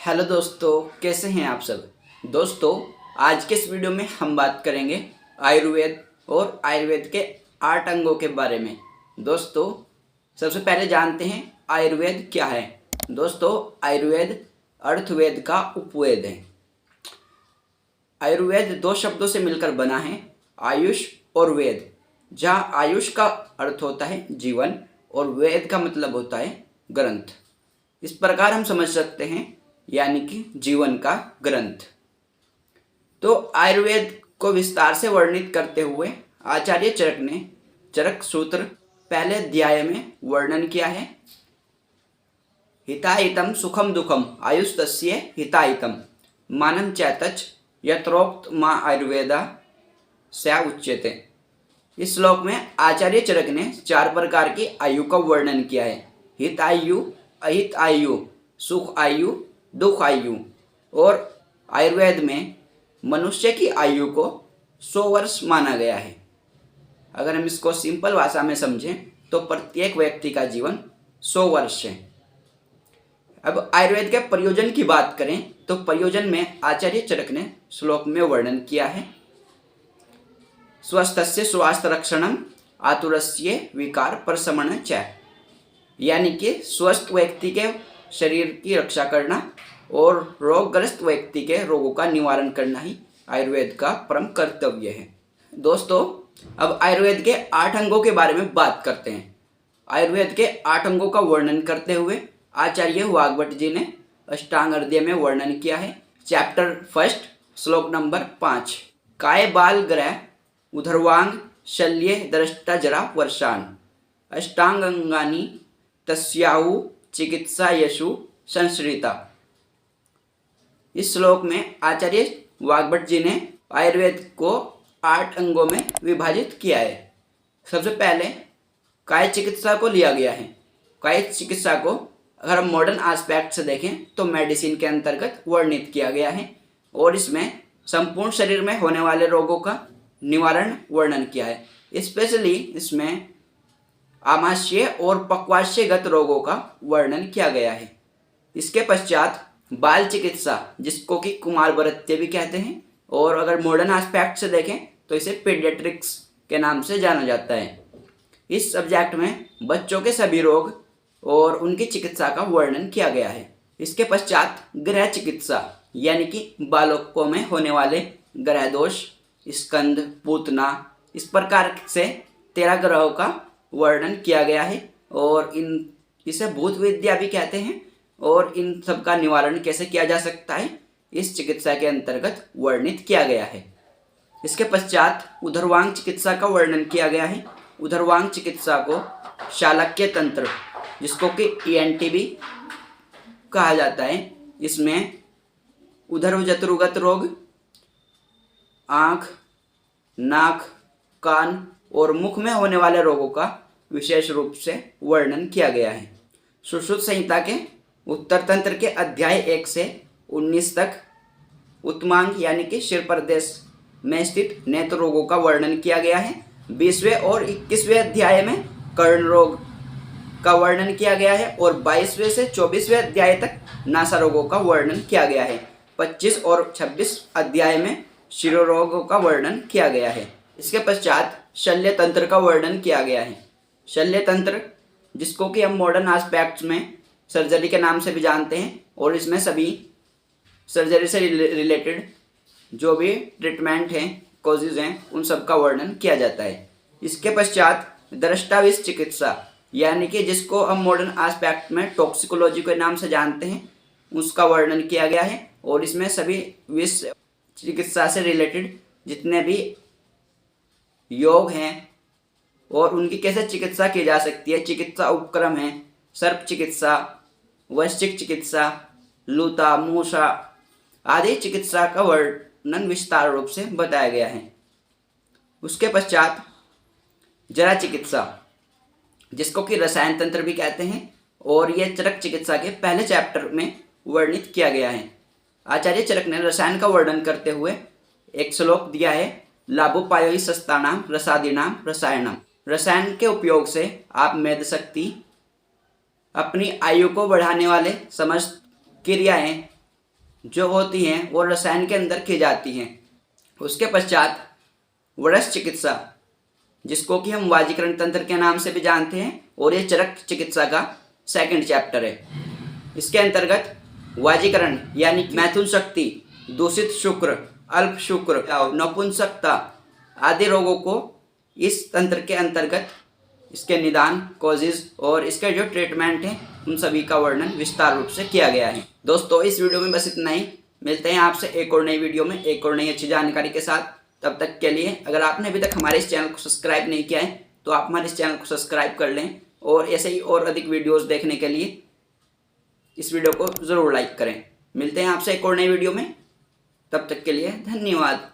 Hello दोस्तों, कैसे हैं आप सब। दोस्तों, आज के इस वीडियो में हम बात करेंगे आयुर्वेद और आयुर्वेद के 8 अंगों के बारे में। दोस्तों, सबसे पहले जानते हैं आयुर्वेद क्या है। दोस्तों, आयुर्वेद अर्थवेद का उपवेद है। आयुर्वेद 2 शब्दों से मिलकर बना है, आयुष और वेद, जहाँ आयुष का अर्थ होता है जीवन और वेद का मतलब होता है ग्रंथ। इस प्रकार हम समझ सकते हैं, यानी कि जीवन का ग्रंथ। तो आयुर्वेद को विस्तार से वर्णित करते हुए आचार्य चरक ने चरक सूत्र पहले अध्याय में वर्णन किया है। हिताहितम सुखम दुखम आयुस्तस्य हिताहितम मानं चैतच यत्रोक्त मा आयुर्वेदा स उच्यते। इस श्लोक में आचार्य चरक ने 4 प्रकार की आयु का वर्णन किया है। हित आयु, अहित आयु, सुख आयु, दुख आयु। और आयुर्वेद में मनुष्य की आयु को 100 वर्ष माना गया है। अगर हम इसको सिंपल भाषा में समझें तो प्रत्येक व्यक्ति का जीवन 100 वर्ष है। अब आयुर्वेद के प्रयोजन की बात करें तो प्रयोजन में आचार्य चरक ने श्लोक में वर्णन किया है, स्वस्थस्य स्वास्थ्य रक्षणम आतुरस्य विकार प्रशमन च, यानी कि स्वस्थ व्यक्ति के शरीर की रक्षा करना और रोगग्रस्त व्यक्ति के रोगों का निवारण करना ही आयुर्वेद का परम कर्तव्य है। दोस्तों, अब आयुर्वेद के 8 अंगों के बारे में बात करते हैं। आयुर्वेद के 8 अंगों का वर्णन करते हुए आचार्य वाग्भट जी ने अष्टांग हृदय में वर्णन किया है। चैप्टर 1 श्लोक नंबर 5, काय बाल ग्रह उधर्वांग शल्य दृष्टा जरा वर्षान अष्टांगानी तस्याहु चिकित्सा यशु संश्रिता। इस श्लोक में आचार्य वाग्भट जी ने आयुर्वेद को 8 अंगों में विभाजित किया है। सबसे पहले काय चिकित्सा को लिया गया है। काय चिकित्सा को अगर हम मॉडर्न एस्पेक्ट से देखें तो मेडिसिन के अंतर्गत वर्णित किया गया है और इसमें संपूर्ण शरीर में होने वाले रोगों का निवारण वर्णन किया है। स्पेशली इसमें आमाशय और पक्वाशयगत रोगों का वर्णन किया गया है। इसके पश्चात बाल चिकित्सा, जिसको कि कुमार भृत्य भी कहते हैं, और अगर मॉडर्न एस्पेक्ट से देखें तो इसे पीडियाट्रिक्स के नाम से जाना जाता है। इस सब्जेक्ट में बच्चों के सभी रोग और उनकी चिकित्सा का वर्णन किया गया है। इसके पश्चात ग्रह चिकित्सा, यानी कि बालकों में होने वाले ग्रह दोष, स्कंद, पूतना, इस प्रकार से 13 ग्रहों का वर्णन किया गया है और इसे भूत विद्या भी कहते हैं और इन सब का निवारण कैसे किया जा सकता है इस चिकित्सा के अंतर्गत वर्णित किया गया है। इसके पश्चात उदरवांग चिकित्सा का वर्णन किया गया है। उदरवांग चिकित्सा को शालक्य तंत्र, जिसको कि ENT भी कहा जाता है, इसमें उदर जतरुगत रोग, आँख, नाक, कान और मुख में होने वाले रोगों का विशेष रूप से वर्णन किया गया है। सुश्रुत संहिता के उत्तर तंत्र के अध्याय 1 से 19 तक उत्तमांग, यानी कि शिर प्रदेश में स्थित नेत्र रोगों का वर्णन किया गया है। 20वें और 21वें अध्याय में कर्ण रोग का वर्णन किया गया है और 22वें से 24वें अध्याय तक नासा रोगों का वर्णन किया गया है। 25 और 26 अध्याय में शिरोरोगों का वर्णन किया गया है। इसके पश्चात शल्य तंत्र का वर्णन किया गया है। शल्य तंत्र, जिसको कि हम मॉडर्न एस्पेक्ट्स में सर्जरी के नाम से भी जानते हैं, और इसमें सभी सर्जरी से रिलेटेड जो भी ट्रीटमेंट हैं, कॉजेज हैं, उन सब का वर्णन किया जाता है। इसके पश्चात दृष्टाविष चिकित्सा, यानी कि जिसको हम मॉडर्न एस्पेक्ट में टॉक्सिकोलॉजी के नाम से जानते हैं, उसका वर्णन किया गया है और इसमें सभी विष चिकित्सा से रिलेटेड जितने भी योग हैं और उनकी कैसे चिकित्सा की जा सकती है, चिकित्सा उपक्रम हैं, सर्प चिकित्सा, वैश्चिक चिकित्सा, लूता, मूषा आदि चिकित्सा का वर्णन विस्तार रूप से बताया गया है। उसके पश्चात जरा चिकित्सा, जिसको कि रसायन तंत्र भी कहते हैं, और यह चरक चिकित्सा के पहले चैप्टर में वर्णित किया गया है। आचार्य चरक ने रसायन का वर्णन करते हुए एक श्लोक दिया है, लाभोपायो ही सस्तानाम रसादीनाम रसायनम। रसायन के उपयोग से आप मेद शक्ति, अपनी आयु को बढ़ाने वाले समस्त क्रियाएं जो होती हैं वो रसायन के अंदर की जाती हैं। उसके पश्चात वरस चिकित्सा, जिसको कि हम वाजीकरण तंत्र के नाम से भी जानते हैं, और ये चरक चिकित्सा का सेकंड चैप्टर है। इसके अंतर्गत वाजीकरण यानी मैथुन शक्ति, दूषित शुक्र, अल्प शुक्र, नपुंसकता आदि रोगों को इस तंत्र के अंतर्गत इसके निदान, कॉजेज और इसके जो ट्रीटमेंट हैं उन सभी का वर्णन विस्तार रूप से किया गया है। दोस्तों इस वीडियो में बस इतना ही। मिलते हैं आपसे एक और नई वीडियो में एक और नई अच्छी जानकारी के साथ। तब तक के लिए अगर आपने अभी तक हमारे इस चैनल को सब्सक्राइब नहीं किया है तो आप हमारे इस चैनल को सब्सक्राइब कर लें, और ऐसे ही और अधिक वीडियोस देखने के लिए इस वीडियो को ज़रूर लाइक करें। मिलते हैं आपसे एक और नई वीडियो में, तब तक के लिए धन्यवाद।